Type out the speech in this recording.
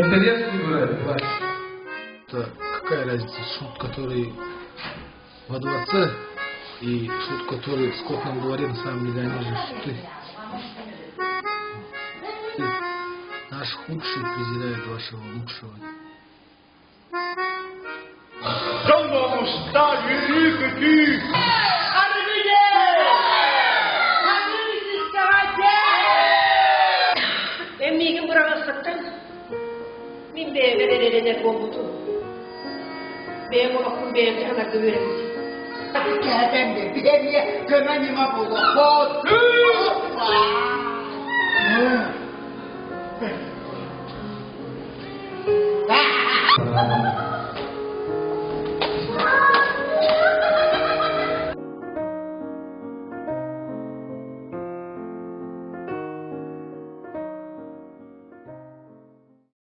интересный бывает. Какая разница, суд, который во дворце, и суд, который в скотном дворе, на самом деле, они же суды. Наш худший презирает вашего лучшего. Benim okul benim sana güverim. Hadi gel ben de bir de gömenime bulur.